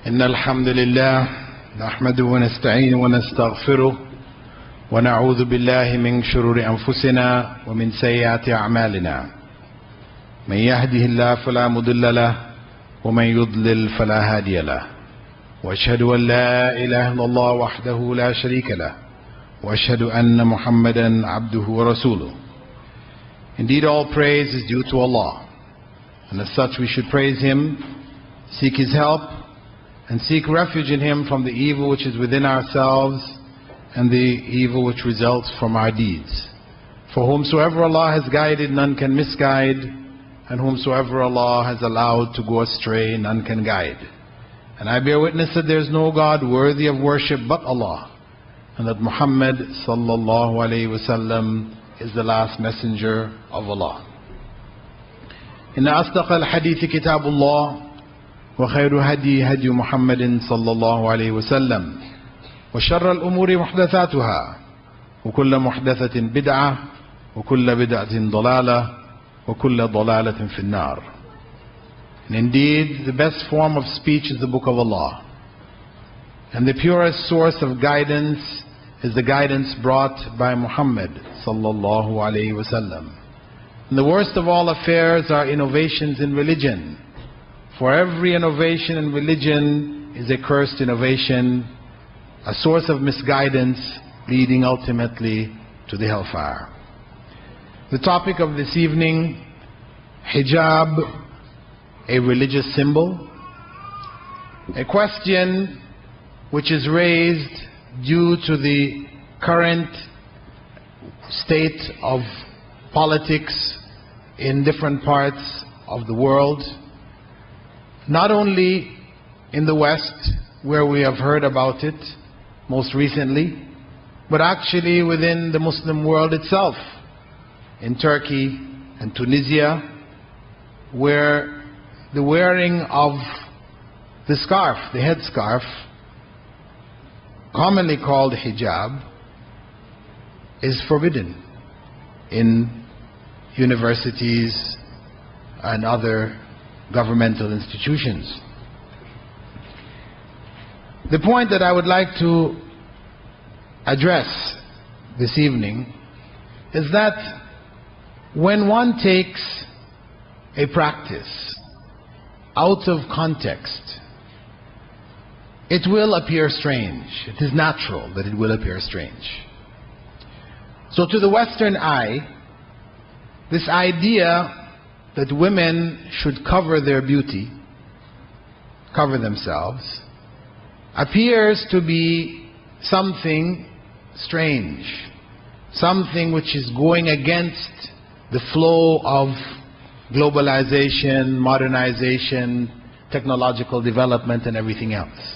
إن الحمد لله نحمده ونستعينه ونستغفره ونعوذ بالله من شرور أنفسنا ومن سيئات أعمالنا. من يهده الله فلا مضل له ومن يضلل فلا هادي له. وأشهد أن لا إله إلا الله وحده لا شريك له وأشهد أن محمدا عبده ورسوله. Indeed, all praise is due to Allah, and as such we should praise Him, seek His help, and seek refuge in Him from the evil which is within ourselves and the evil which results from our deeds. For whomsoever Allah has guided, none can misguide, and whomsoever Allah has allowed to go astray, none can guide. And I bear witness that there is no God worthy of worship but Allah, and that Muhammad sallallahu alayhi wasallam is the last messenger of Allah. إن أصدق الحديث كتاب الله وخير هدي هدي محمد صلى الله عليه وسلم وشر الأمور محدثاتها وكل محدثة بدعة وكل بدعة ضلالة وكل ضلالة في النار. And indeed, the best form of speech is the Book of Allah, and the purest source of guidance is the guidance brought by Muhammad sallallahu alayhi wasallam. And the worst of all affairs are innovations in religion, for every innovation in religion is a cursed innovation, a source of misguidance leading ultimately to the hellfire. The topic of this evening, hijab, a religious symbol, a question which is raised due to the current state of politics in different parts of the world, not only in the West, where we have heard about it most recently, but actually within the Muslim world itself, in Turkey and Tunisia, where the wearing of the scarf, the headscarf, commonly called hijab, is forbidden in universities and other governmental institutions. The point that I would like to address this evening is that when one takes a practice out of context, it will appear strange. It is natural that it will appear strange. So to the Western eye, this idea that women should cover their beauty, cover themselves, appears to be something strange, something which is going against the flow of globalization, modernization, technological development, and everything else.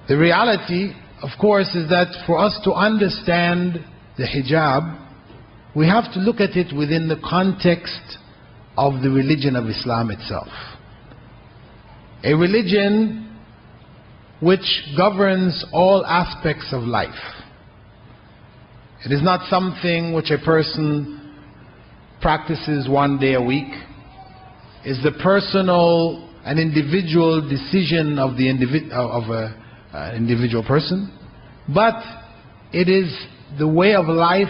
The reality, of course, is that for us to understand the hijab, we have to look at it within the context of the religion of Islam itself. A religion which governs all aspects of life. It is not something which a person practices one day a week. It's the personal and individual decision of the individual person, but it is the way of life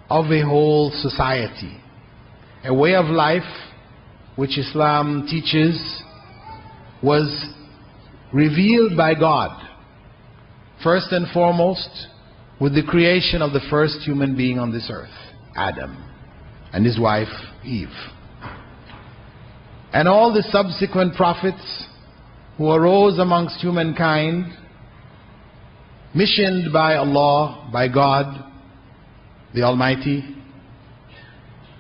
of a whole society, a way of life which Islam teaches was revealed by God, first and foremost with the creation of the first human being on this earth, Adam, and his wife Eve, and all the subsequent prophets who arose amongst humankind, missioned by Allah, by God the Almighty,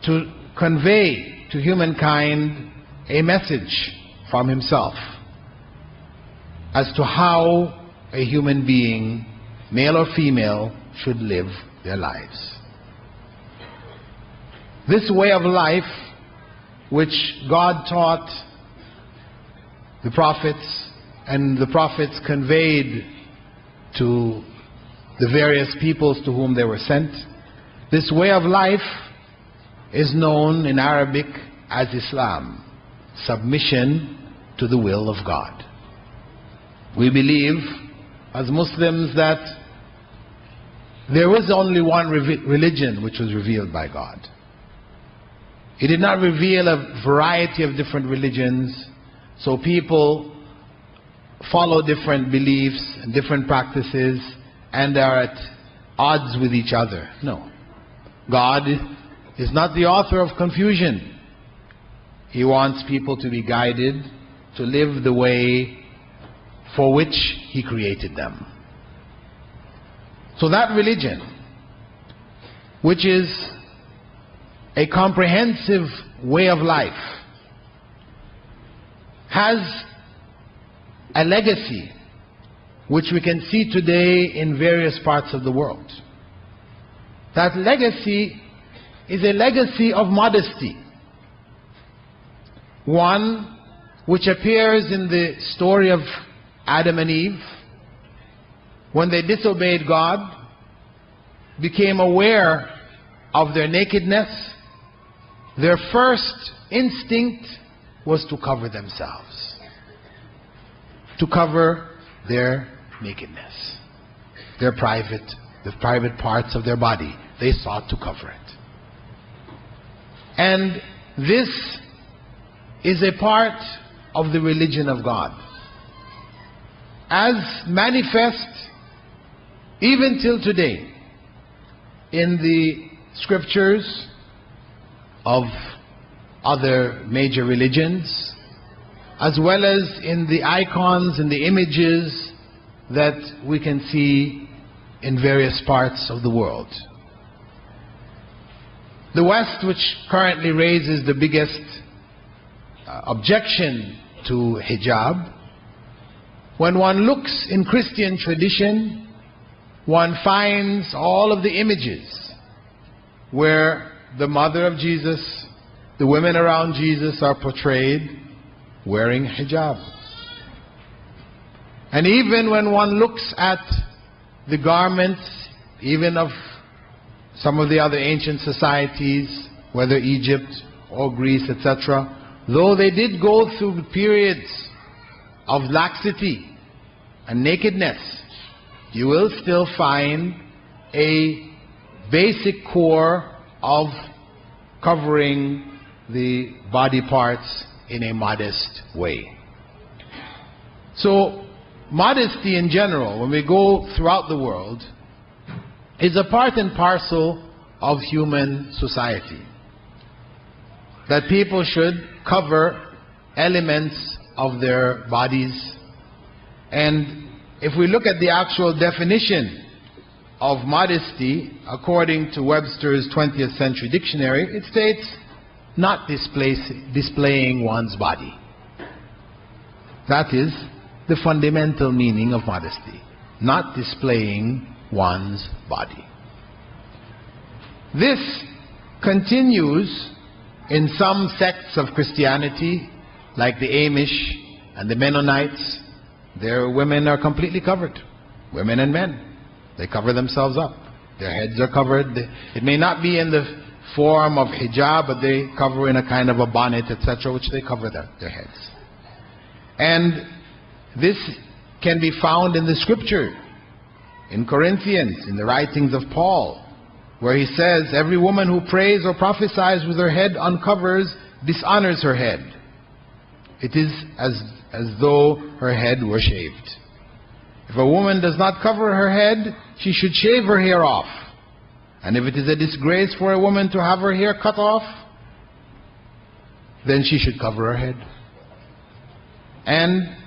to convey to humankind a message from Himself as to how a human being, male or female, should live their lives. This way of life, which God taught the prophets, and the prophets conveyed to the various peoples to whom they were sent, this way of life is known in Arabic as Islam, submission to to the will of God. We believe as Muslims that there was only one religion which was revealed by God. He did not reveal a variety of different religions, so people follow different beliefs and different practices and are at odds with each other. No. God is not the author of confusion. He wants people to be guided to live the way for which He created them. So that religion, which is a comprehensive way of life, has a legacy which we can see today in various parts of the world. That legacy is a legacy of modesty, one which appears in the story of Adam and Eve. When they disobeyed God, became aware of their nakedness, their first instinct was to cover themselves, to cover their nakedness, the private parts of their body. They sought to cover it. And this is a part of the religion of God, as manifest even till today in the scriptures of other major religions, as well as in the icons and the images that we can see in various parts of the world. The West, which currently raises the biggest objection to hijab, when one looks in Christian tradition, one finds all of the images where the mother of Jesus, the women around Jesus are portrayed wearing hijab. And even when one looks at the garments, even of some of the other ancient societies, whether Egypt or Greece, etc., though they did go through periods of laxity and nakedness, you will still find a basic core of covering the body parts in a modest way. So modesty in general, when we go throughout the world, is a part and parcel of human society. That people should cover elements of their bodies. And if we look at the actual definition of modesty, according to Webster's 20th Century Dictionary, it states, not displaying one's body. That is the fundamental meaning of modesty. Not displaying one's body. This continues in some sects of Christianity, like the Amish and the Mennonites. Their women are completely covered. Women and men. They cover themselves up. Their heads are covered. It may not be in the form of hijab, but they cover in a kind of a bonnet, etc., which they cover their heads. And this can be found in the scripture, in Corinthians, in the writings of Paul, where he says, every woman who prays or prophesies with her head uncovers dishonors her head. It is as though her head were shaved. If a woman does not cover her head, she should shave her hair off. And if it is a disgrace for a woman to have her hair cut off, then she should cover her head. And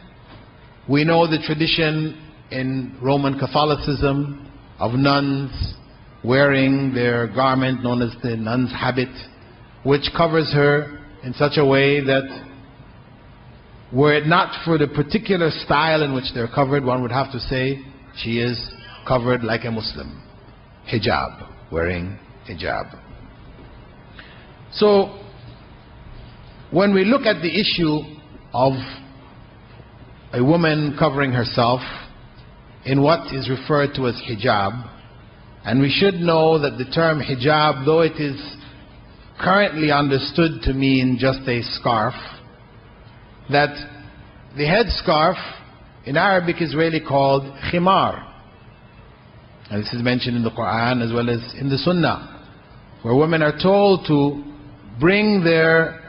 we know the tradition in Roman Catholicism of nuns wearing their garment known as the nun's habit, which covers her in such a way that were it not for the particular style in which they're covered, one would have to say she is covered like a Muslim. Hijab, wearing hijab. So when we look at the issue of a woman covering herself in what is referred to as hijab, and we should know that the term hijab, though it is currently understood to mean just a scarf, that the headscarf in Arabic is really called khimar. And this is mentioned in the Quran as well as in the Sunnah, where women are told to bring their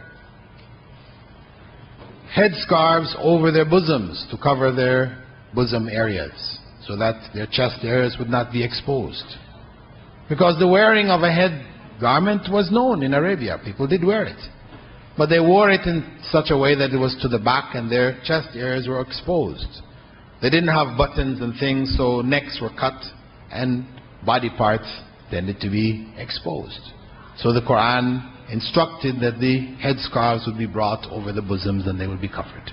headscarves over their bosoms to cover their bosom areas, so that their chest areas would not be exposed. Because the wearing of a head garment was known in Arabia. People did wear it. But they wore it in such a way that it was to the back and their chest areas were exposed. They didn't have buttons and things, so necks were cut and body parts tended to be exposed. So the Quran instructed that the headscarves would be brought over the bosoms and they would be covered.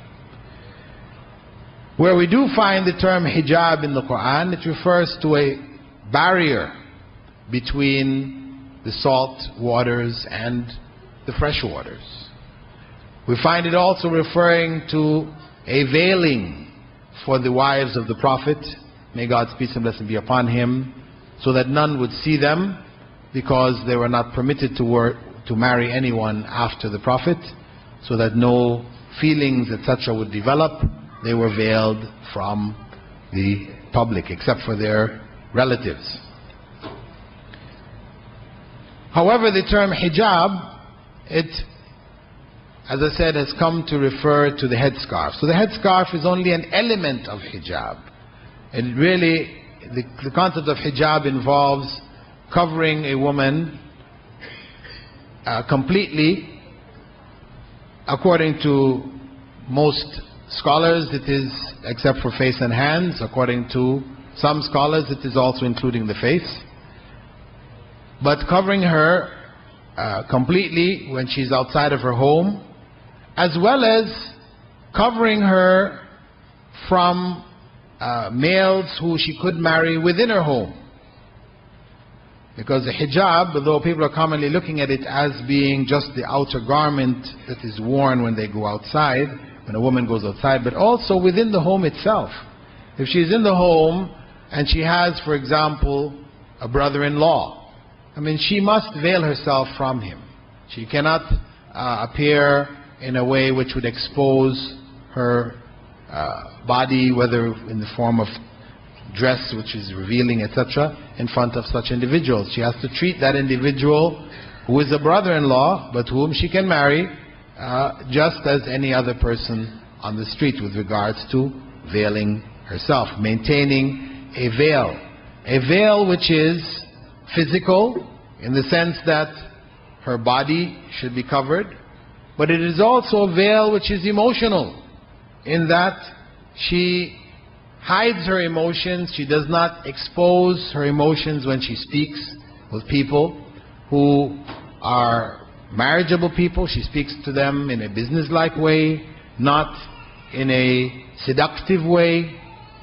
Where we do find the term hijab in the Quran, it refers to a barrier between the salt waters and the fresh waters. We find it also referring to a veiling for the wives of the Prophet, may God's peace and blessing be upon him, so that none would see them, because they were not permitted to marry anyone after the Prophet, so that no feelings etc. would develop. They were veiled from the public except for their relatives. However, the term hijab, it, as I said, has come to refer to the headscarf. So the headscarf is only an element of hijab. And really, the concept of hijab involves covering a woman completely. According to most scholars, it is except for face and hands. According to some scholars, it is also including the face. But covering her completely when she's outside of her home, as well as covering her from males who she could marry within her home. Because the hijab, although people are commonly looking at it as being just the outer garment that is worn when they go outside, when a woman goes outside, but also within the home itself. If she's in the home and she has, for example, a brother-in-law, I mean, she must veil herself from him. She cannot appear in a way which would expose her body, whether in the form of dress which is revealing, etc., in front of such individuals. She has to treat that individual who is a brother-in-law, but whom she can marry, just as any other person on the street, with regards to veiling herself, maintaining a veil. A veil which is physical, in the sense that her body should be covered, but it is also a veil which is emotional, in that she hides her emotions. She does not expose her emotions when she speaks with people who are marriageable people. She speaks to them in a business-like way, not in a seductive way,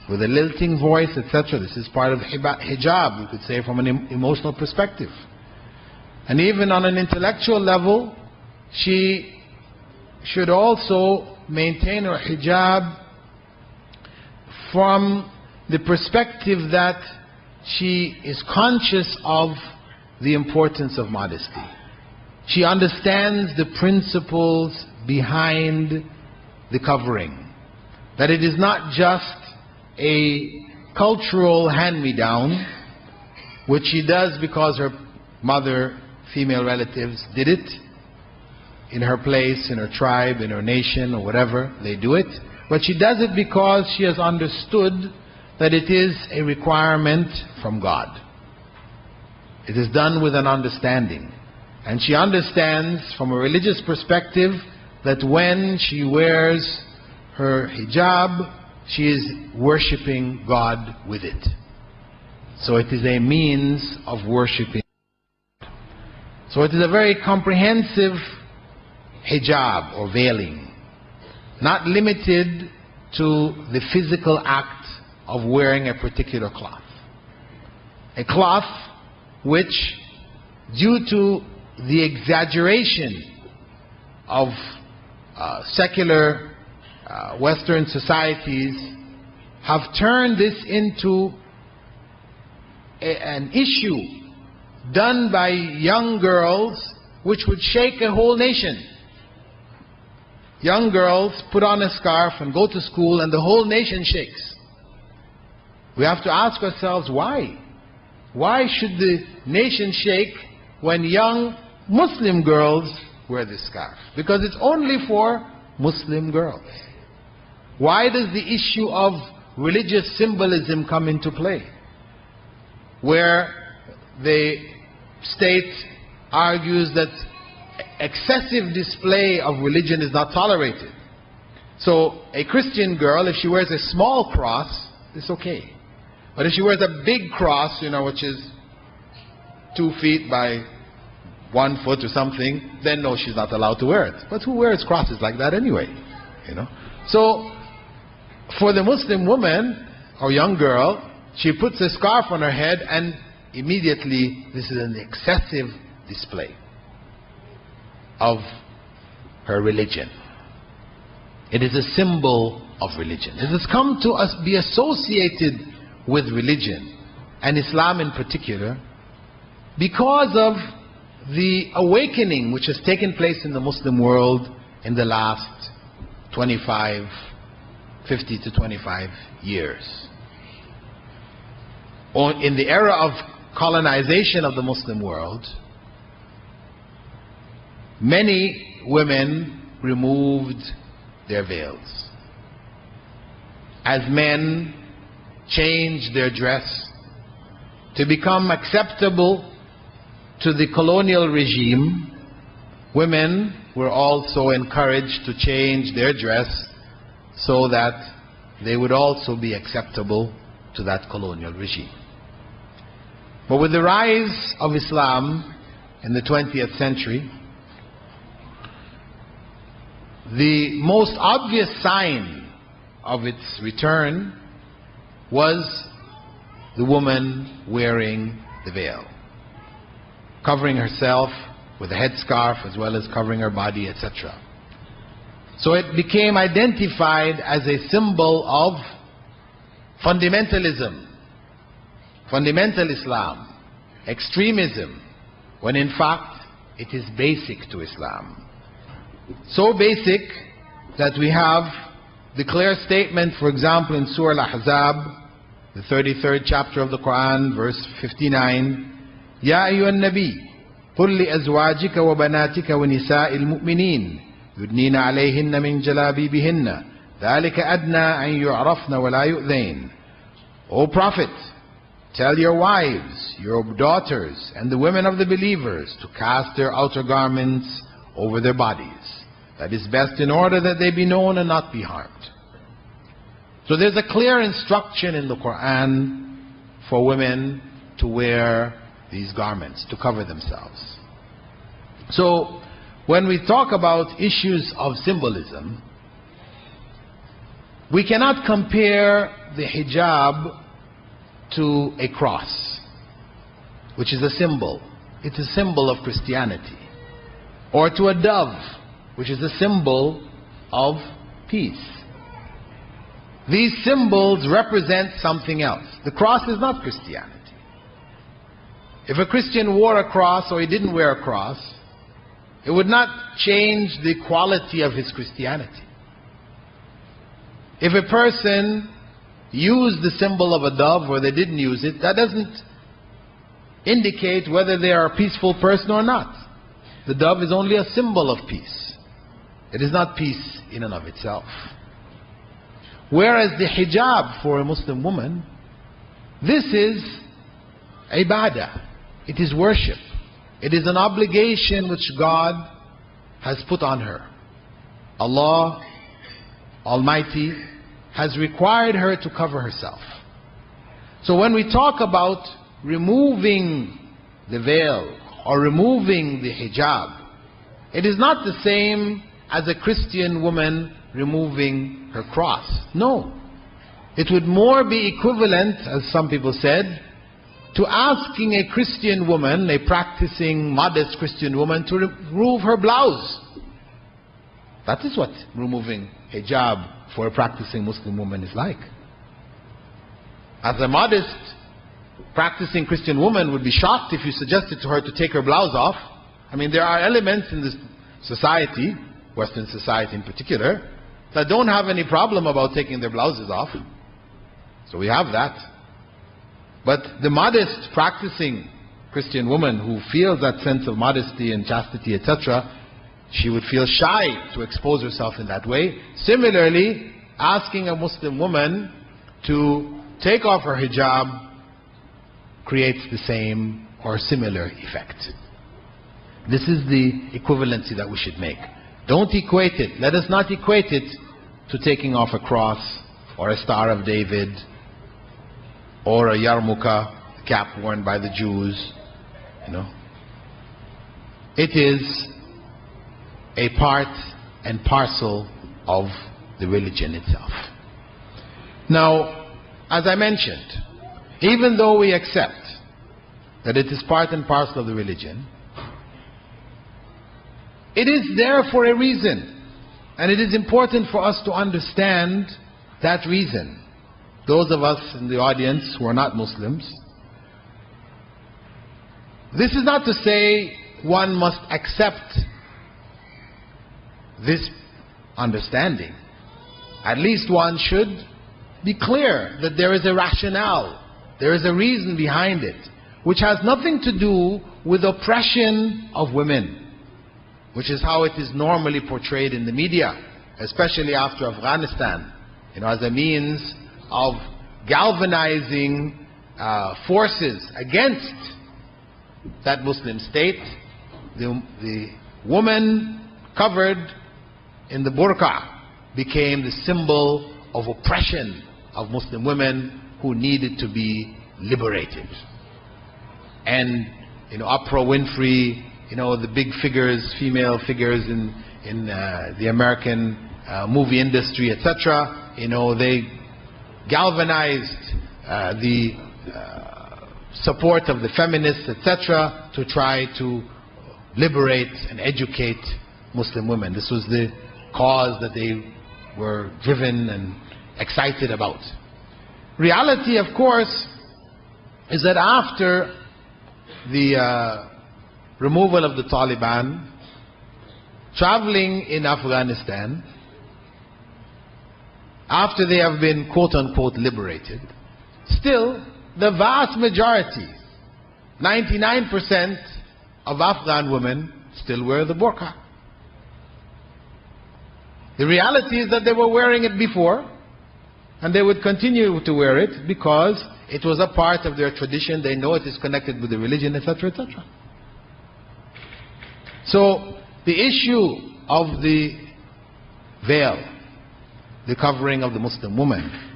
with a lilting voice, etc. This is part of hijab, you could say, from an emotional perspective. And even on an intellectual level, she should also maintain her hijab from the perspective that she is conscious of the importance of modesty. She understands the principles behind the covering, that it is not just a cultural hand-me-down, which she does because her mother, female relatives, did it in her place, in her tribe, in her nation, or whatever, they do it. But she does it because she has understood that it is a requirement from God. It is done with an understanding. And she understands from a religious perspective that when she wears her hijab, she is worshipping God with it. So it is a means of worshipping. So it is a very comprehensive hijab or veiling, not limited to the physical act of wearing a particular cloth. A cloth which, due to the exaggeration of secular Western societies, have turned this into an issue done by young girls which would shake a whole nation. young girls put on a scarf and go to school and the whole nation shakes. We have to ask ourselves why? Why should the nation shake when young Muslim girls wear this scarf? Because it's only for Muslim girls. Why does the issue of religious symbolism come into play? Where the state argues that excessive display of religion is not tolerated. So a Christian girl, if she wears a small cross, it's okay. But if she wears a big cross, which is 2 feet by 1 foot or something, then no, she's not allowed to wear it. But who wears crosses like that anyway? So for the Muslim woman or young girl, she puts a scarf on her head and immediately this is an excessive display of her religion. It is a symbol of religion. It has come to be associated with religion, and Islam in particular, because of the awakening which has taken place in the Muslim world in the last 50 to 25 years. In the era of colonization of the Muslim world, many women removed their veils. As men changed their dress to become acceptable to the colonial regime, women were also encouraged to change their dress so that they would also be acceptable to that colonial regime. But with the rise of Islam in the 20th century, the most obvious sign of its return was the woman wearing the veil, covering herself with a headscarf as well as covering her body, etc. So it became identified as a symbol of fundamentalism, fundamental Islam, extremism, when in fact it is basic to Islam. So basic that we have the clear statement, for example, in Surah Al-Ahzab, the 33rd chapter of the Quran, verse 59, يا أيها النبي قل لأزواجك وبناتك ونساء المؤمنين يدنين عليهن من جلابيبهن ذلك أدنى أن يعرفن ولا يؤذين. O Prophet, tell your wives, your daughters, and the women of the believers to cast their outer garments over their bodies. That is best in order that they be known and not be harmed. So there's a clear instruction in the Quran for women to wear these garments, to cover themselves. So when we talk about issues of symbolism, we cannot compare the hijab to a cross, which is a symbol. It's a symbol of Christianity. Or to a dove, which is a symbol of peace. These symbols represent something else. The cross is not Christianity. If a Christian wore a cross or he didn't wear a cross, it would not change the quality of his Christianity. If a person used the symbol of a dove or they didn't use it, that doesn't indicate whether they are a peaceful person or not. The dove is only a symbol of peace. It is not peace in and of itself. Whereas the hijab for a Muslim woman, this is ibadah. It is worship. It is an obligation which God has put on her. Allah Almighty has required her to cover herself. So when we talk about removing the veil or removing the hijab, it is not the same as a Christian woman removing her cross. No. It would more be equivalent, as some people said, to asking a Christian woman, a practicing modest Christian woman, to remove her blouse. That is what removing hijab for a practicing Muslim woman is like. As a modest practicing Christian woman would be shocked if you suggested to her to take her blouse off. I mean, there are elements in this society Western society in particular, that don't have any problem about taking their blouses off. So we have that. But the modest, practicing Christian woman who feels that sense of modesty and chastity, etc., she would feel shy to expose herself in that way. Similarly, asking a Muslim woman to take off her hijab creates the same or similar effect. This is the equivalency that we should make. Don't equate it. Let us not equate it to taking off a cross or a Star of David or a yarmulke, cap worn by the Jews. You know, it is a part and parcel of the religion itself. Now, as I mentioned, even though we accept that it is part and parcel of the religion, it is there for a reason. And it is important for us to understand that reason. Those of us in the audience who are not Muslims, this is not to say one must accept this understanding. At least one should be clear that there is a rationale, there is a reason behind it, which has nothing to do with oppression of women, which is how it is normally portrayed in the media, especially after Afghanistan, as a means of galvanizing forces against that Muslim state. The woman covered in the burqa became the symbol of oppression of Muslim women who needed to be liberated. And Oprah Winfrey, the big figures, female figures in the American movie industry, etc., they galvanized the support of the feminists, etc., to try to liberate and educate Muslim women. This was the cause that they were driven and excited about. Reality, of course, is that after the removal of the Taliban, traveling in Afghanistan, after they have been quote-unquote liberated, still the vast majority, 99% of Afghan women still wear the burqa. The reality is that they were wearing it before, and they would continue to wear it because it was a part of their tradition. They know it is connected with the religion, etc., etc. So the issue of the veil, the covering of the Muslim woman,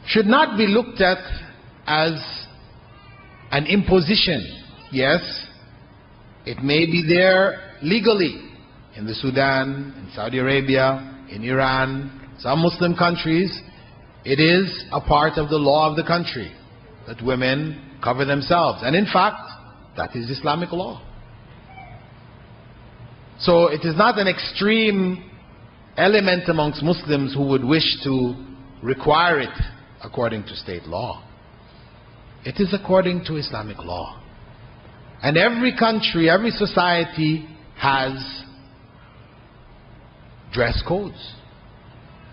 should not be looked at as an imposition. Yes, it may be there legally in the Sudan, in Saudi Arabia, in Iran, some Muslim countries. It is a part of the law of the country that women cover themselves, and in fact that is Islamic law. So it is not an extreme element amongst Muslims who would wish to require it according to state law. It is according to Islamic law. And every country, every society has dress codes.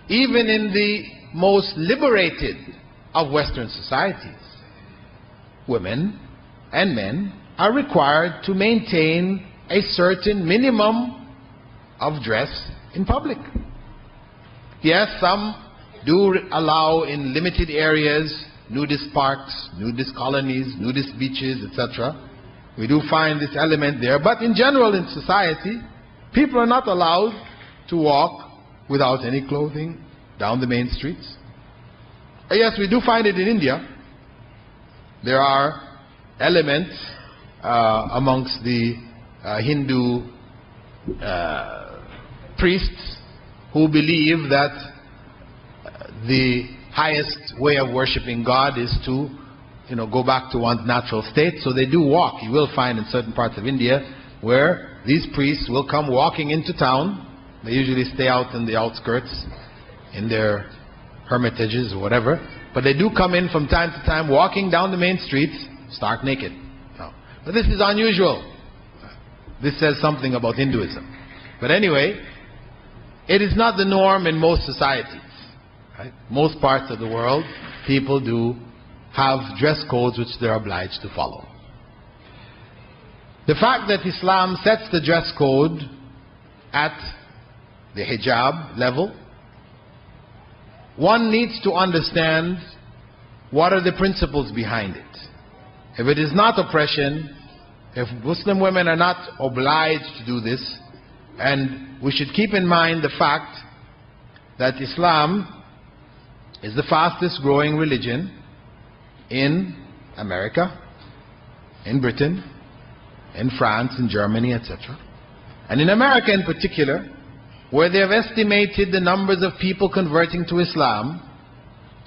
Even in the most liberated of Western societies, women and men are required to maintain a certain minimum of dress in public. Yes, some do allow in limited areas, nudist parks, nudist colonies, nudist beaches, etc. We do find this element there, but in general in society, people are not allowed to walk without any clothing down the main streets. Yes, we do find it in India. There are elements amongst the Hindu priests who believe that the highest way of worshiping God is to go back to one's natural state. So they do walk. You will find in certain parts of India where these priests will come walking into town. They usually stay out in the outskirts in their hermitages or whatever, but they do come in from time to time walking down the main streets stark naked. No. But this is unusual. This says something about Hinduism. But anyway, it is not the norm in most societies. Right? Most parts of the world, people do have dress codes which they're obliged to follow. The fact that Islam sets the dress code at the hijab level, one needs to understand what are the principles behind it. If it is not oppression, if Muslim women are not obliged to do this, and we should keep in mind the fact that Islam is the fastest growing religion in America, in Britain, in France, in Germany, etc. And in America in particular, where they have estimated the numbers of people converting to Islam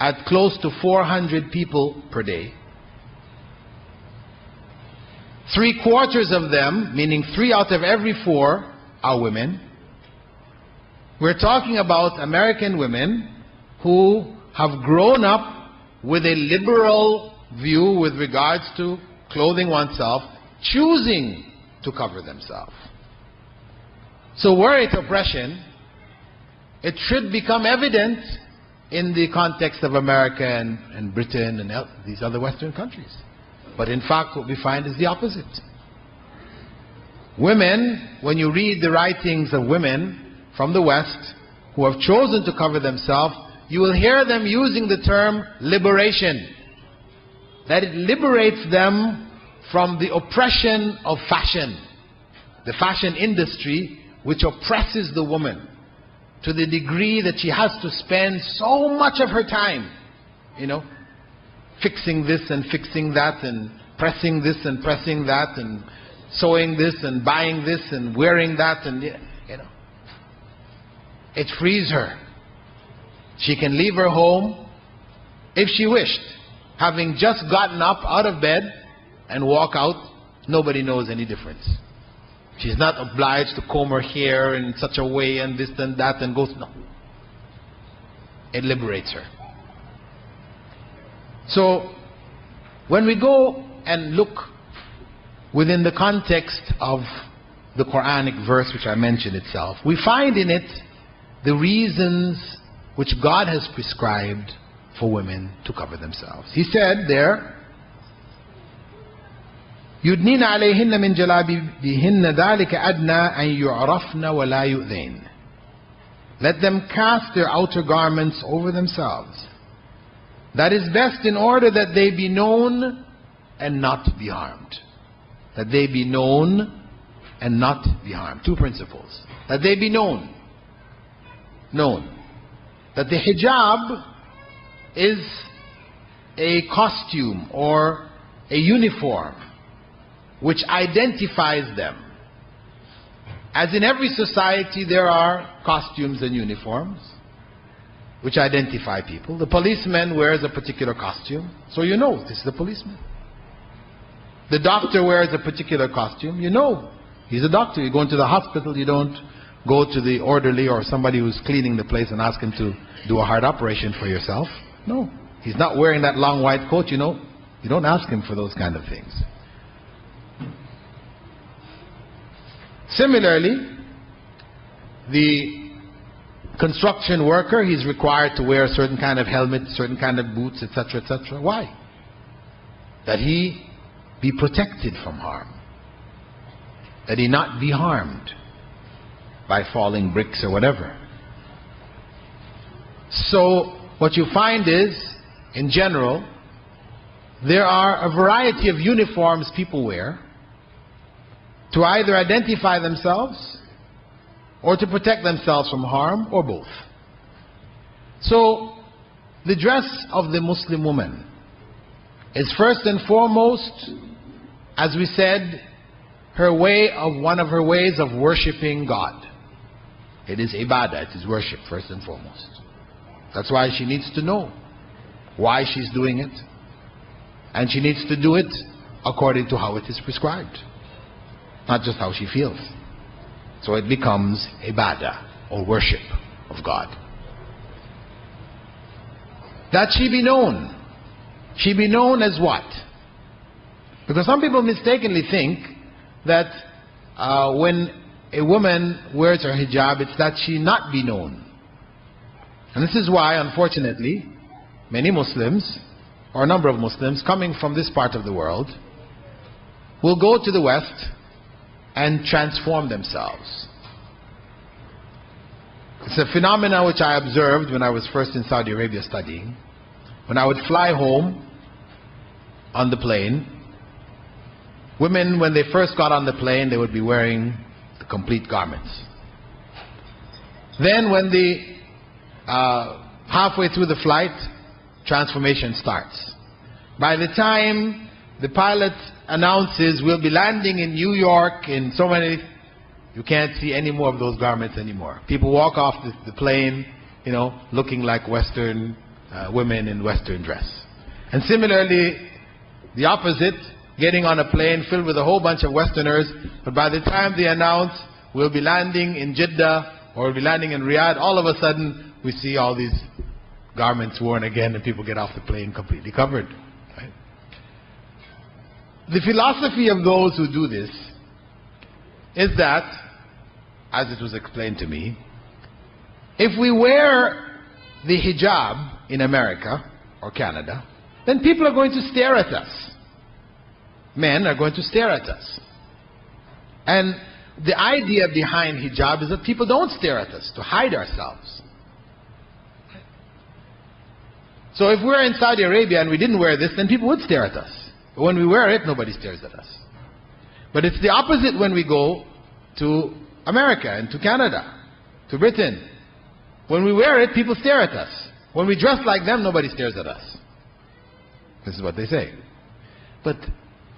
at close to 400 people per day. 3/4 of them, meaning 3 out of every 4, are women. We're talking about American women who have grown up with a liberal view with regards to clothing oneself, choosing to cover themselves. So were it oppression, it should become evident in the context of America and Britain and these other Western countries. But in fact, what we find is the opposite. Women, when you read the writings of women from the West who have chosen to cover themselves, you will hear them using the term liberation. That it liberates them from the oppression of fashion. The fashion industry, which oppresses the woman to the degree that she has to spend so much of her time, fixing this and fixing that, and pressing this and pressing that, and sewing this and buying this and wearing that, and it frees her. She can leave her home if she wished, having just gotten up out of bed and walk out. Nobody knows any difference. She's not obliged to comb her hair in such a way and this and that and goes, no. It liberates her. So, when we go and look within the context of the Quranic verse which I mentioned itself, we find in it the reasons which God has prescribed for women to cover themselves. He said there, يُدْنِينَ عَلَيْهِنَّ مِنْ جَلَابِيبِهِنَّ ذَلِكَ أَدْنَى أَنْ يُعْرَفْنَ وَلَا يُؤْذَيْنَ. Let them cast their outer garments over themselves. That is best in order that they be known and not be harmed. That they be known and not be harmed. 2 principles. That they be known. Known. That the hijab is a costume or a uniform which identifies them. As in every society, there are costumes and uniforms which identify people. The policeman wears a particular costume, so you know this is the policeman. The doctor wears a particular costume, you know he's a doctor. You go into the hospital, you don't go to the orderly or somebody who's cleaning the place and ask him to do a heart operation for yourself. No, he's not wearing that long white coat, you don't ask him for those kind of things. Similarly, the construction worker, he's required to wear a certain kind of helmet, certain kind of boots, etc., etc. Why? That he be protected from harm. That he not be harmed by falling bricks or whatever. So, what you find is, in general, there are a variety of uniforms people wear to either identify themselves or to protect themselves from harm, or both. So, the dress of the Muslim woman is first and foremost, as we said, one of her ways of worshipping God. It is ibadah, it is worship first and foremost. That's why she needs to know why she's doing it. And she needs to do it according to how it is prescribed. Not just how she feels. So it becomes ibadah, or worship of God. That she be known. She be known as what? Because some people mistakenly think that when a woman wears her hijab, it's that she not be known. And this is why, unfortunately, many Muslims, or a number of Muslims coming from this part of the world, will go to the West and transform themselves. It's a phenomenon which I observed when I was first in Saudi Arabia studying. When I would fly home on the plane, women, when they first got on the plane, they would be wearing the complete garments. Then when halfway through the flight, transformation starts. By the time the pilot announces we'll be landing in New York in so many, you can't see any more of those garments anymore. People walk off the plane, looking like Western women in Western dress. And similarly, the opposite, getting on a plane filled with a whole bunch of Westerners, but by the time they announce we'll be landing in Jeddah or we'll be landing in Riyadh, all of a sudden we see all these garments worn again and people get off the plane completely covered. Right? The philosophy of those who do this is that, as it was explained to me, if we wear the hijab in America or Canada, then people are going to stare at us. Men are going to stare at us. And the idea behind hijab is that people don't stare at us, to hide ourselves. So if we're in Saudi Arabia and we didn't wear this, then people would stare at us. But when we wear it, nobody stares at us. But it's the opposite when we go to America and to Canada, to Britain. When we wear it, people stare at us. When we dress like them, nobody stares at us. This is what they say. But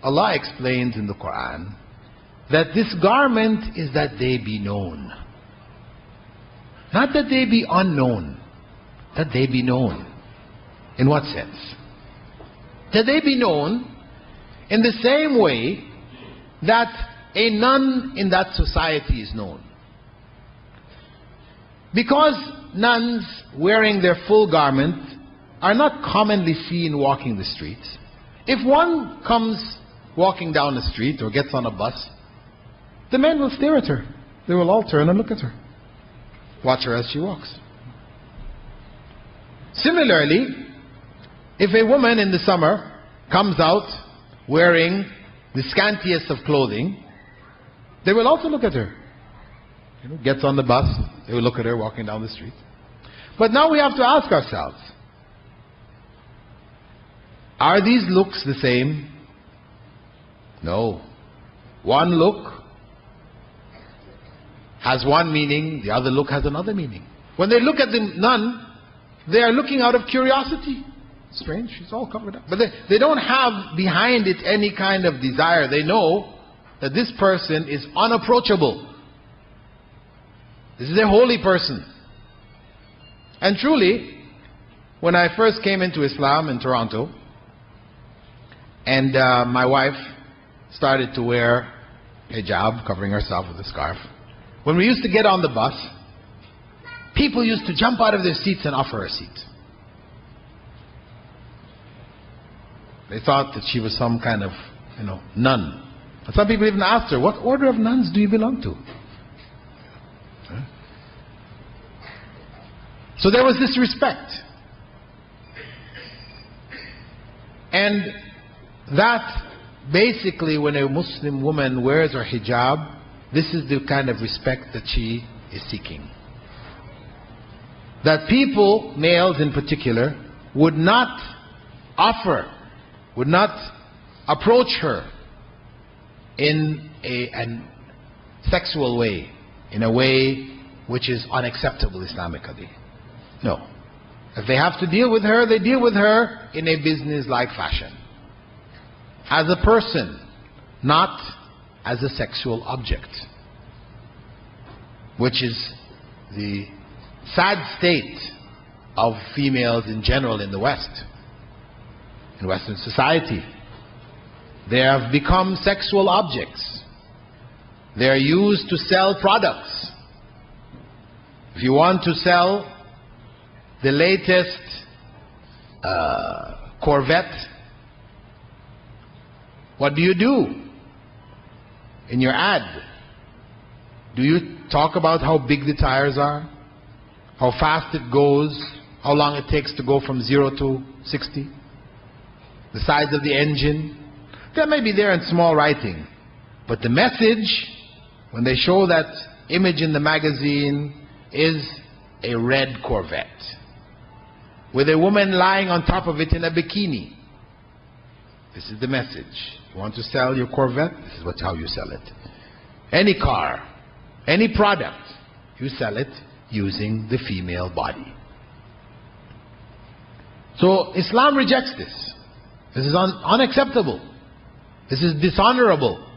Allah explains in the Quran that this garment is that they be known. Not that they be unknown. That they be known. In what sense? That they be known in the same way that a nun in that society is known. Because nuns wearing their full garment are not commonly seen walking the streets. If one comes walking down the street or gets on a bus, the men will stare at her. They will all turn and look at her. Watch her as she walks. Similarly, if a woman in the summer comes out wearing the scantiest of clothing, they will also look at her. Gets on the bus, they will look at her walking down the street. But now we have to ask ourselves, are these looks the same? No. One look has one meaning, the other look has another meaning. When they look at the nun, they are looking out of curiosity. Strange, she's all covered up. But they don't have behind it any kind of desire. They know that this person is unapproachable. This is a holy person. And truly, when I first came into Islam in Toronto, and my wife started to wear hijab, covering herself with a scarf, when we used to get on the bus, people used to jump out of their seats and offer her a seat. They thought that she was some kind of, nun. And some people even asked her, what order of nuns do you belong to? So there was this respect. And that basically, when a Muslim woman wears her hijab, this is the kind of respect that she is seeking. That people, males in particular, would not offer, would not approach her in a sexual way, in a way which is unacceptable Islamically. No. If they have to deal with her, they deal with her in a business-like fashion. As a person, not as a sexual object. Which is the sad state of females in general in the West. In Western society. They have become sexual objects. They are used to sell products. If you want to sell the latest Corvette, what do you do in your ad? Do you talk about how big the tires are? How fast it goes? How long it takes to go from 0 to 60? The size of the engine? That may be there in small writing. But the message, when they show that image in the magazine, is a red Corvette with a woman lying on top of it in a bikini. This is the message. You want to sell your Corvette? This is how you sell it. Any car, any product, you sell it using the female body. So Islam rejects this. This is unacceptable. This is dishonorable.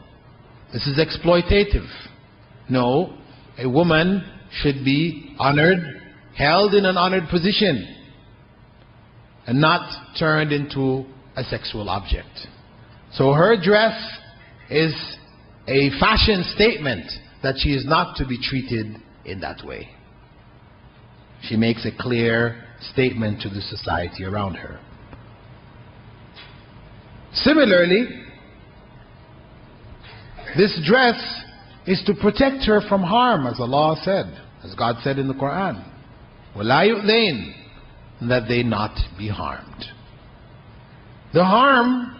This is exploitative. No, a woman should be honored, held in an honored position, and not turned into a sexual object. So her dress is a fashion statement that she is not to be treated in that way. She makes a clear statement to the society around her. Similarly, this dress is to protect her from harm, as Allah said, as God said in the Quran, وَلَا يُؤْذَيْنَ, that they not be harmed. The harm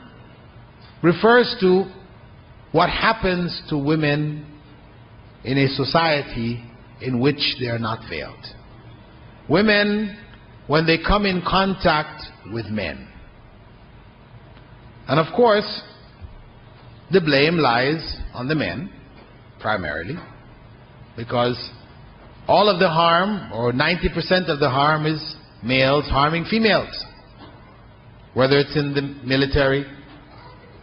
refers to what happens to women in a society in which they are not veiled. Women, when they come in contact with men. And of course, the blame lies on the men, primarily, because all of the harm, or 90% of the harm, is males harming females. Whether it's in the military,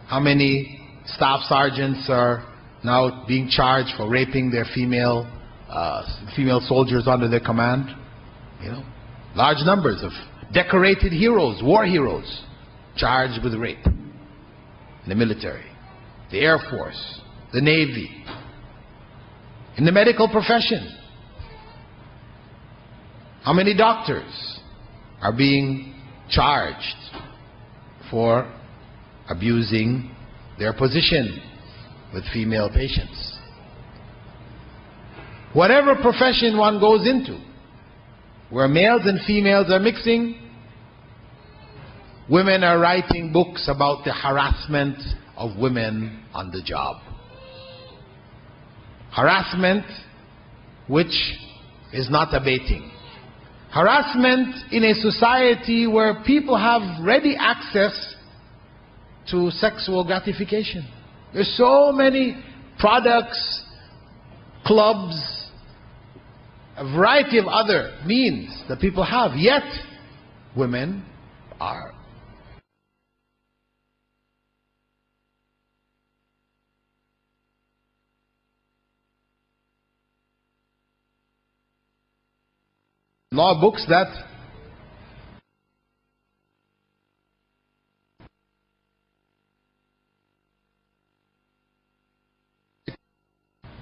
how many staff sergeants are now being charged for raping their female soldiers under their command? You know, large numbers of decorated heroes, war heroes, charged with rape in the military, the Air Force, the Navy, in the medical profession. How many doctors are being charged for abusing their position with female patients? Whatever profession one goes into, where males and females are mixing, women are writing books about the harassment of women on the job. Harassment which is not abating. Harassment in a society where people have ready access to sexual gratification. There's so many products, clubs, a variety of other means that people have, yet women are law books that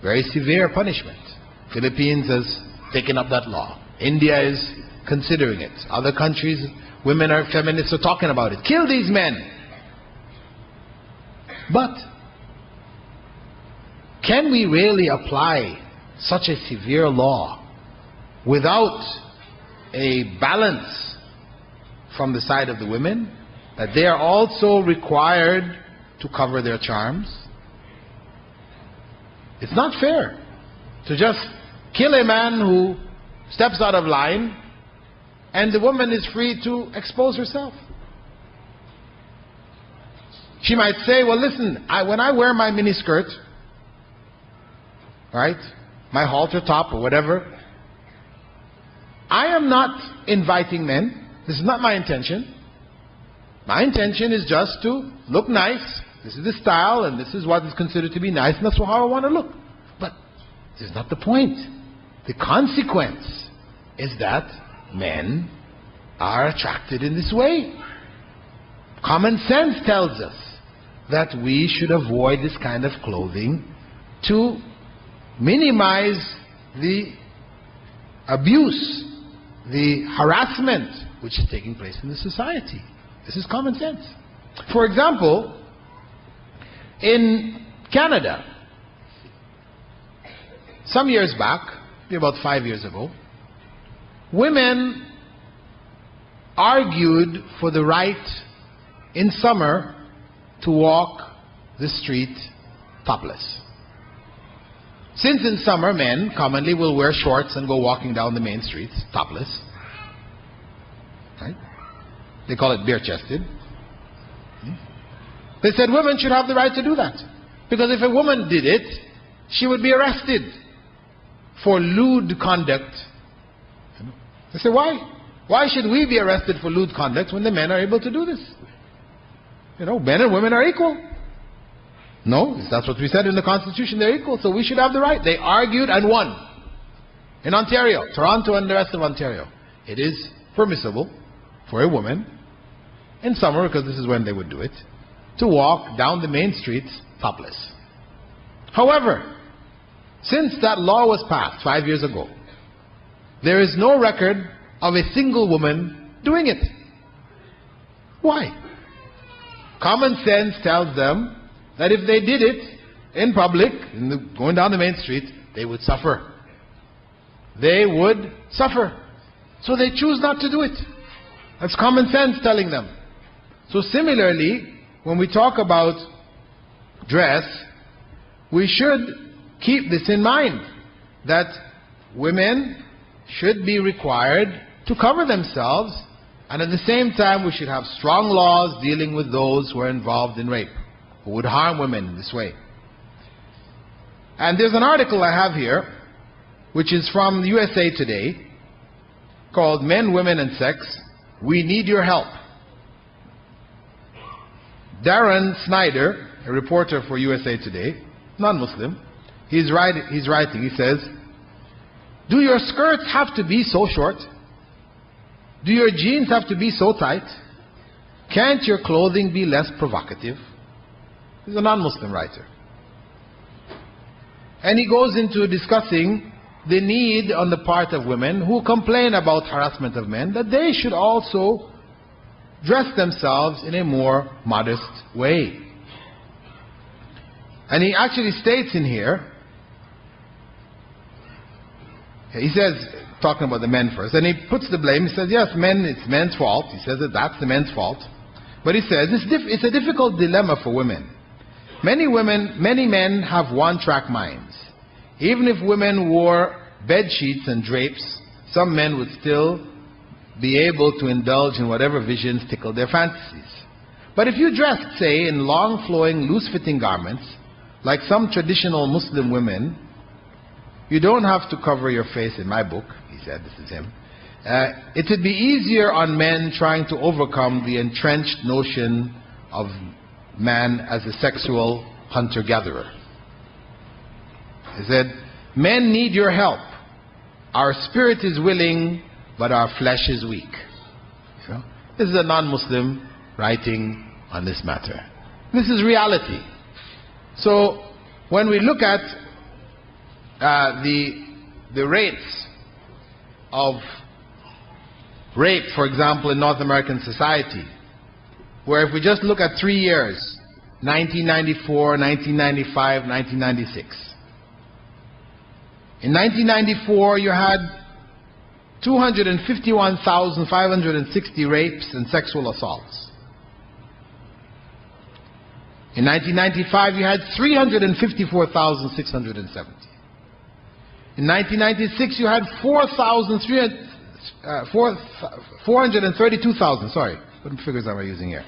very severe punishment. Philippines has taken up that law. India is considering it. Other countries, women are feminists are talking about it. Kill these men. But can we really apply such a severe law without a balance from the side of the women, that they are also required to cover their charms? It's not fair to just kill a man who steps out of line and the woman is free to expose herself. She might say, well, listen, when I wear my miniskirt, right, my halter top or whatever, I am not inviting men. This is not my intention. My intention is just to look nice. This is the style and this is what is considered to be nice, and that's how I want to look. But this is not the point. The consequence is that men are attracted in this way. Common sense tells us that we should avoid this kind of clothing to minimize the abuse, the harassment which is taking place in the society. This is common sense. For example, in Canada, some years back, maybe about 5 years ago, women argued for the right in summer to walk the street topless. Since in summer men commonly will wear shorts and go walking down the main streets topless, right? They call it bare-chested. They said women should have the right to do that, because if a woman did it, she would be arrested for lewd conduct. They say, why? Why should we be arrested for lewd conduct when the men are able to do this? Men and women are equal. No, that's what we said in the Constitution, they're equal, so we should have the right. They argued and won. In Ontario, Toronto and the rest of Ontario, it is permissible for a woman, in summer, because this is when they would do it, to walk down the main streets topless. However, since that law was passed 5 years ago, there is no record of a single woman doing it. Why? Common sense tells them that if they did it in public, going down the main street, they would suffer. They would suffer. So they choose not to do it. That's common sense telling them. So similarly, when we talk about dress, we should keep this in mind, that women should be required to cover themselves, and at the same time we should have strong laws dealing with those who are involved in rape, who would harm women in this way. And there's an article I have here, which is from USA Today, called Men, Women and Sex, We Need Your Help. Darren Snyder, a reporter for USA Today, non-Muslim, he's writing, he says, do your skirts have to be so short? Do your jeans have to be so tight? Can't your clothing be less provocative? He's a non-Muslim writer. And he goes into discussing the need on the part of women who complain about harassment of men, that they should also dress themselves in a more modest way. And he actually states in here, he says, talking about the men first, and he puts the blame, he says, yes, it's men's fault. He says that that's the men's fault. But he says, it's a difficult dilemma for women. Many men have one-track minds. Even if women wore bed sheets and drapes, some men would still be able to indulge in whatever visions tickle their fantasies. But if you dressed, say, in long, flowing, loose-fitting garments, like some traditional Muslim women, you don't have to cover your face in my book, he said, this is him. It would be easier on men trying to overcome the entrenched notion of man as a sexual hunter-gatherer. He said, men need your help. Our spirit is willing, but our flesh is weak. This is a non-Muslim writing on this matter. This is reality. So when we look at the rates of rape, for example, in North American society, where if we just look at 3 years, 1994, 1995, 1996. In 1994, you had 251,560 rapes and sexual assaults. In 1995, you had 354,670. In 1996, you had 432,000, sorry, what figures am I using here?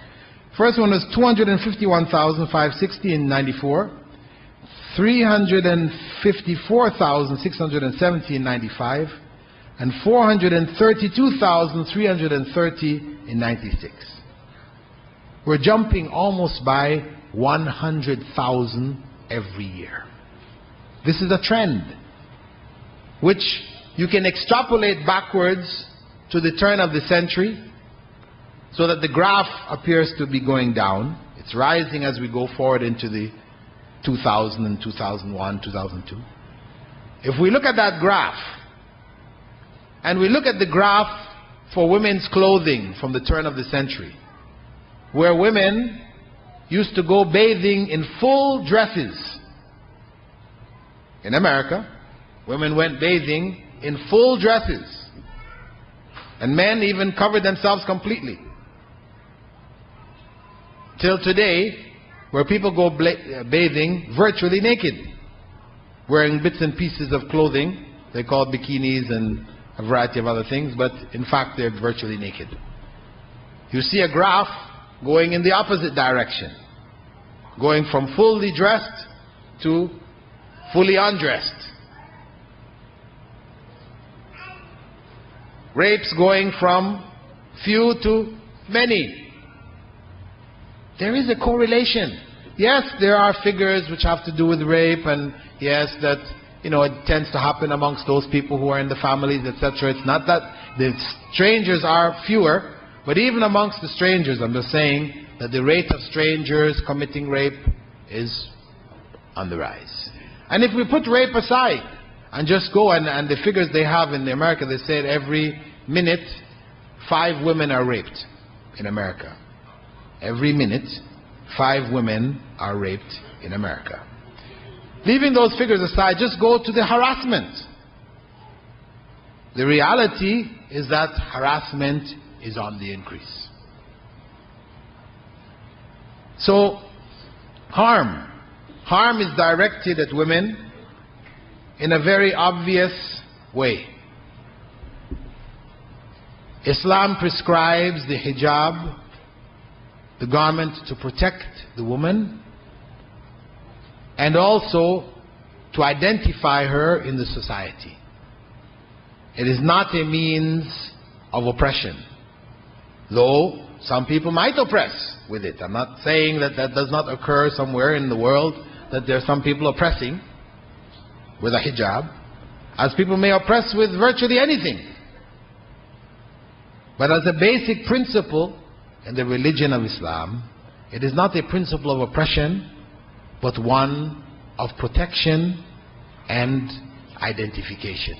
First one was 251,560 in 94, 354,670 in 95, and 432,330 in 96. We're jumping almost by 100,000 every year. This is a trend which you can extrapolate backwards to the turn of the century, so that the graph appears to be going down. It's rising as we go forward into the 2000 and 2001, 2002. If we look at that graph, and we look at the graph for women's clothing from the turn of the century, where women used to go bathing in full dresses in America, women went bathing in full dresses. And men even covered themselves completely. Till today, where people go bathing virtually naked, wearing bits and pieces of clothing. They call it bikinis and a variety of other things, but in fact they're virtually naked. You see a graph going in the opposite direction, going from fully dressed to fully undressed. Rapes going from few to many. There is a correlation. Yes, there are figures which have to do with rape, and yes, that it tends to happen amongst those people who are in the families, etc. It's not that the strangers are fewer, but even amongst the strangers, I'm just saying that the rate of strangers committing rape is on the rise. And if we put rape aside and just go, and the figures they have in America, they said every minute 5 women are raped in America. Every minute 5 women are raped in America. Leaving those figures aside, just go to the harassment. The reality is that harassment is on the increase. So, harm is directed at women in a very obvious way. Islam prescribes the hijab, the garment to protect the woman, and also to identify her in the society. It is not a means of oppression, though some people might oppress with it. I'm not saying that that does not occur somewhere in the world, that there are some people oppressing with a hijab, as people may oppress with virtually anything. But as a basic principle in the religion of Islam, it is not a principle of oppression, but one of protection and identification.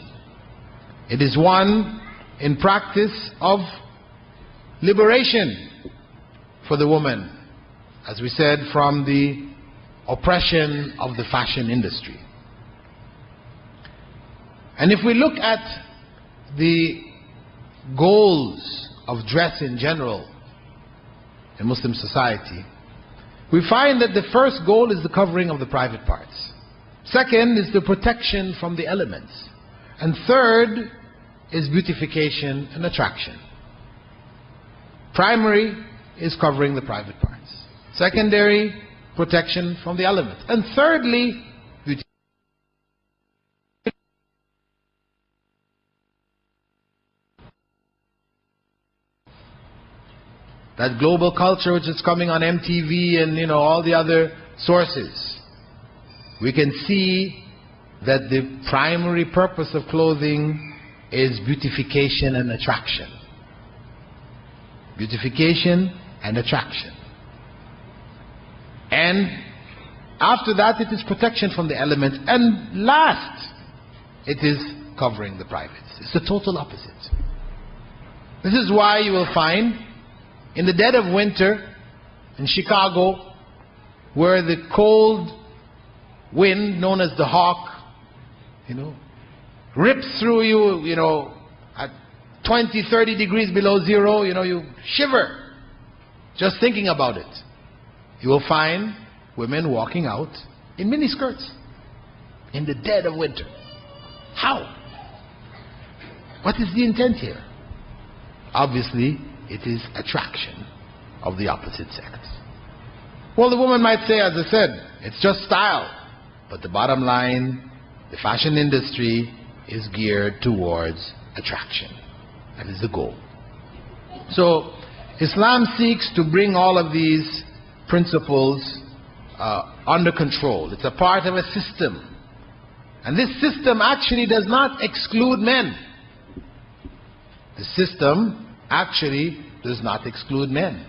It is one in practice of liberation for the woman, as we said, from the oppression of the fashion industry. And if we look at the goals of dress in general in Muslim society, we find that the first goal is the covering of the private parts. Second is the protection from the elements. And third is beautification and attraction. Primary is covering the private parts. Secondary, protection from the elements. And thirdly, beautification. That global culture which is coming on MTV and all the other sources, we can see that the primary purpose of clothing is beautification and attraction. Beautification and attraction. And after that it is protection from the elements. And last, it is covering the privates. It's the total opposite. This is why you will find in the dead of winter in Chicago, where the cold wind known as the hawk, rips through you, at 20, 30 degrees below zero, you shiver just thinking about it. You will find women walking out in miniskirts in the dead of winter. How? What is the intent here? Obviously, it is attraction of the opposite sex. Well, the woman might say, as I said, it's just style. But the bottom line, the fashion industry is geared towards attraction. That is the goal. So, Islam seeks to bring all of these principles under control. It's a part of a system. And this system actually does not exclude men. The system actually does not exclude men.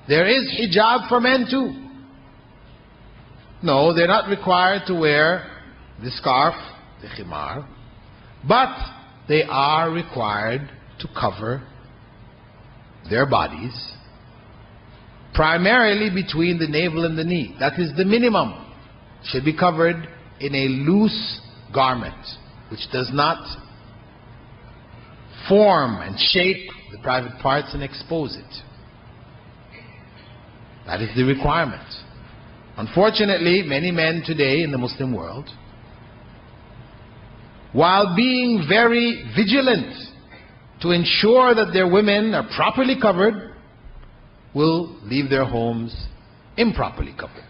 There is hijab for men too. No, they're not required to wear the scarf, the khimar, but they are required to cover their bodies primarily between the navel and the knee. That is the minimum. Should be covered in a loose garment. which does not form and shape the private parts and expose it. That is the requirement. Unfortunately, many men today in the Muslim world, while being very vigilant to ensure that their women are properly covered, will leave their homes improperly covered.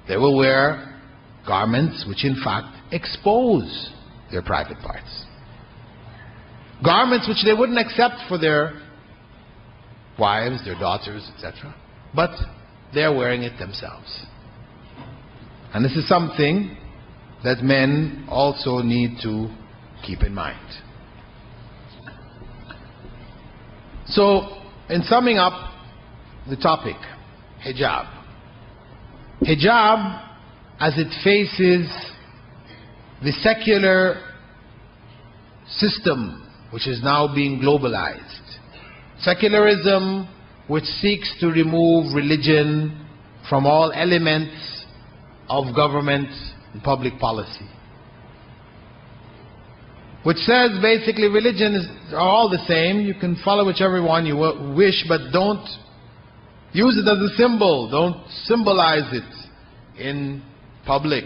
They will wear garments which in fact expose their private parts. Garments which they wouldn't accept for their wives, their daughters, etc. But they're wearing it themselves. And this is something that men also need to keep in mind. So, in summing up the topic, hijab. Hijab, as it faces the secular system which is now being globalized. Secularism which seeks to remove religion from all elements of government and public policy. Which says basically religions are all the same. You can follow whichever one you wish, but don't use it as a symbol. Don't symbolize it in public,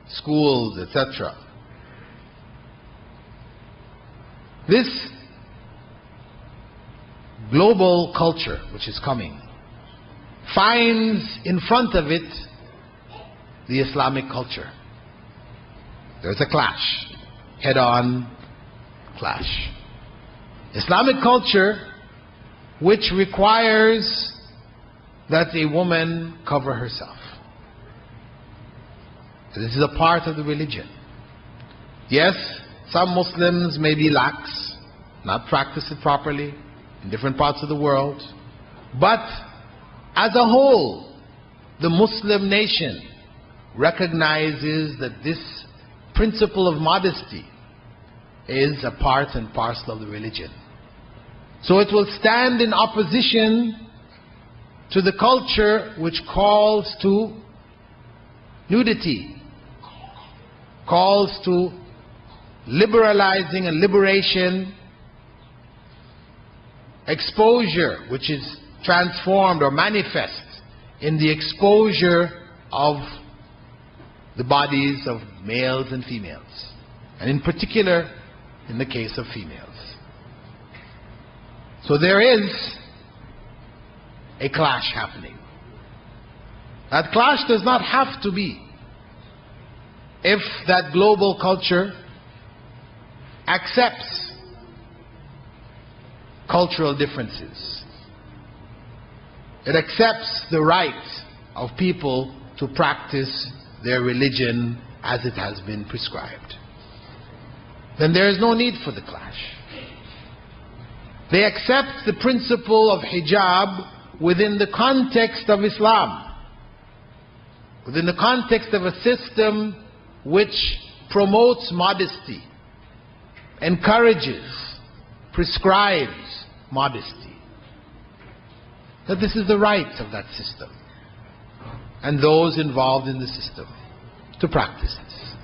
schools, etc. This global culture which is coming finds in front of it the Islamic culture. There's a clash, head-on clash. Islamic culture which requires that a woman cover herself. This is a part of the religion. Yes, some Muslims may be lax, not practice it properly in different parts of the world. But as a whole, the Muslim nation recognizes that this principle of modesty is a part and parcel of the religion. So it will stand in opposition to the culture which calls to nudity, calls to liberalizing and liberation, exposure which is transformed or manifest in the exposure of the bodies of males and females, and in particular in the case of females. So there is a clash happening. That clash does not have to be if that global culture accepts cultural differences. It accepts the right of people to practice their religion as it has been prescribed. Then there is no need for the clash. They accept the principle of hijab within the context of Islam, within the context of a system which promotes modesty, encourages, prescribes modesty. That this is the right of that system and those involved in the system to practice this.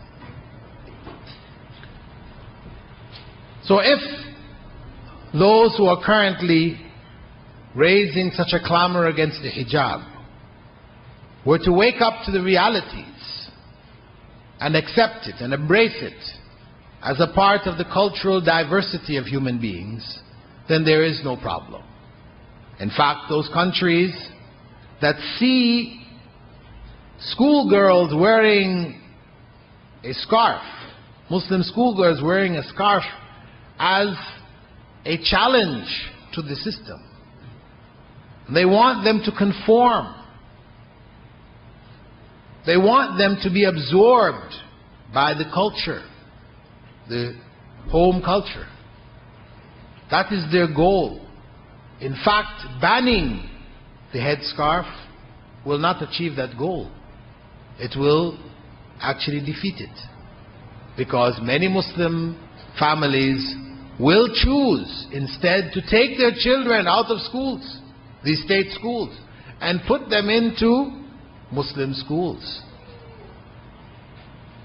So if those who are currently raising such a clamor against the hijab were to wake up to the realities and accept it and embrace it as a part of the cultural diversity of human beings, then there is no problem. In fact, those countries that see schoolgirls wearing a scarf, Muslim schoolgirls wearing a scarf, as a challenge to the system. They want them to conform. They want them to be absorbed by the culture, the home culture. That is their goal. In fact, banning the headscarf will not achieve that goal. It will actually defeat it. Because many Muslim families will choose instead to take their children out of schools, these state schools, and put them into Muslim schools.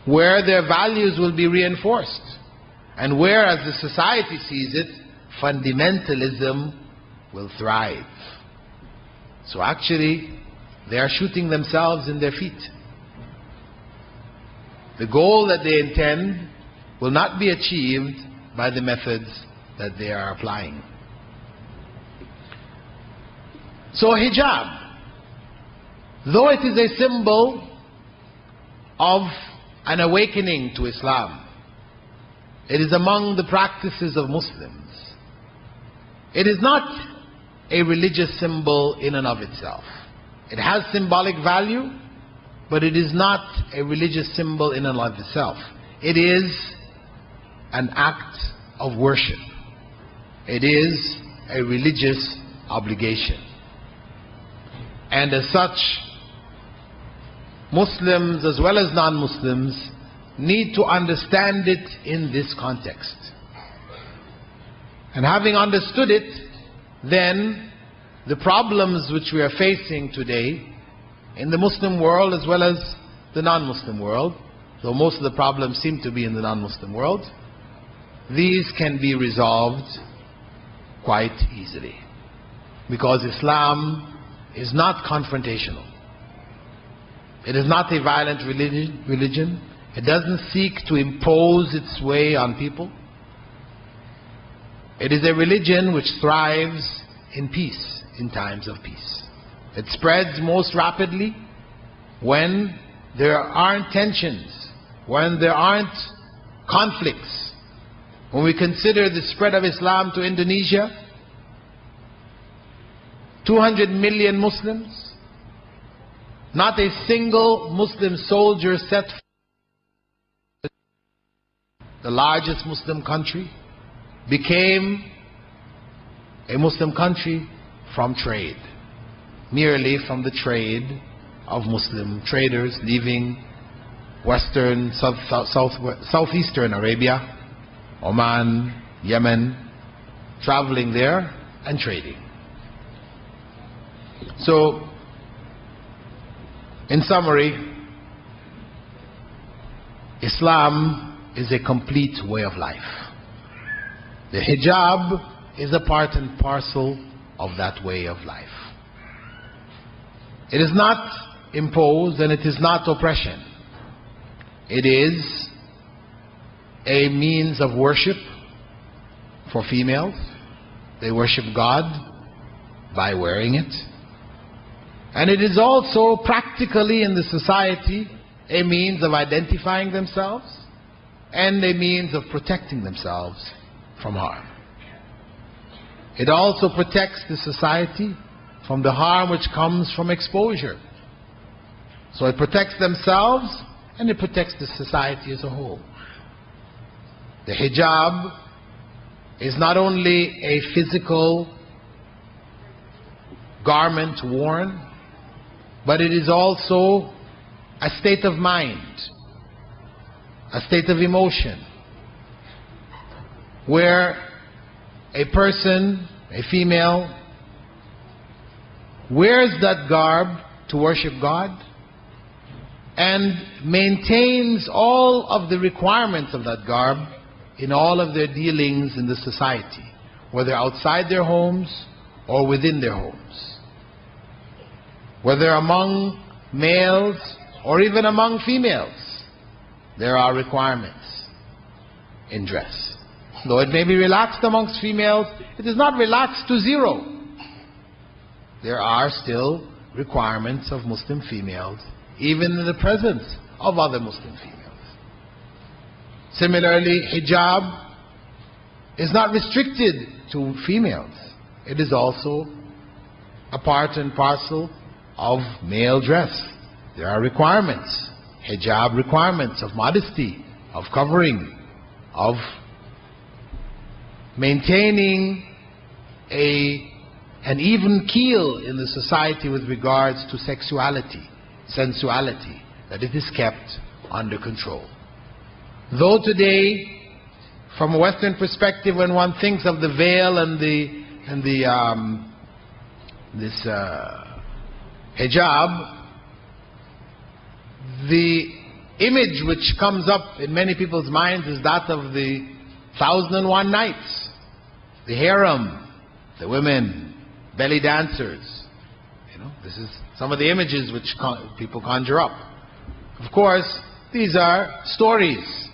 where their values will be reinforced, and where, as the society sees it, fundamentalism will thrive. So actually, they are shooting themselves in their feet. The goal that they intend will not be achieved by the methods that they are applying. So hijab, though it is a symbol of an awakening to Islam, it is among the practices of Muslims. It is not a religious symbol in and of itself. It has symbolic value, but it is not a religious symbol in and of itself. It is an act of worship. It is a religious obligation. And as such, Muslims as well as non-Muslims need to understand it in this context. And having understood it, then the problems which we are facing today in the Muslim world as well as the non-Muslim world, though most of the problems seem to be in the non-Muslim world, these can be resolved quite easily. Because Islam is not confrontational. It is not a violent religion. It doesn't seek to impose its way on people. It is a religion which thrives in peace, in times of peace. It spreads most rapidly when there aren't tensions, when there aren't conflicts. When we consider the spread of Islam to Indonesia, 200 million Muslims, not a single Muslim soldier set foot. The largest Muslim country became a Muslim country from trade, merely from the trade of Muslim traders leaving western, southeastern Arabia, Oman, Yemen, traveling there and trading. So, in summary, Islam is a complete way of life. The hijab is a part and parcel of that way of life. It is not imposed and it is not oppression. It is a means of worship for females. They worship God by wearing it. And it is also practically in the society a means of identifying themselves and a means of protecting themselves from harm. It also protects the society from the harm which comes from exposure. So it protects themselves and it protects the society as a whole. The hijab is not only a physical garment worn, but it is also a state of mind, a state of emotion, where a person, a female, wears that garb to worship God and maintains all of the requirements of that garb in all of their dealings in the society, whether outside their homes or within their homes. Whether among males or even among females, there are requirements in dress. Though it may be relaxed amongst females, it is not relaxed to zero. There are still requirements of Muslim females, even in the presence of other Muslim females. Similarly, hijab is not restricted to females. It is also a part and parcel of male dress. There are requirements, hijab requirements of modesty, of covering, of maintaining an even keel in the society with regards to sexuality, sensuality, that it is kept under control. Though today, from a Western perspective, when one thinks of the veil and hijab, the image which comes up in many people's minds is that of the 1001 Nights, the harem, the women, belly dancers. This is some of the images which people conjure up. Of course, these are stories,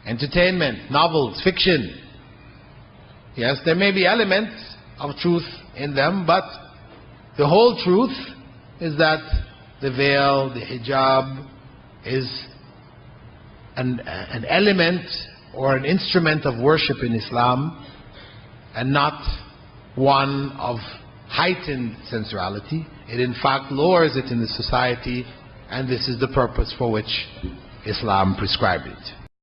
entertainment, novels, fiction. Yes, there may be elements of truth in them, but the whole truth is that the veil, the hijab, is an element or an instrument of worship in Islam, and not one of heightened sensuality. It in fact lowers it in the society, and this is the purpose for which Islam prescribed it.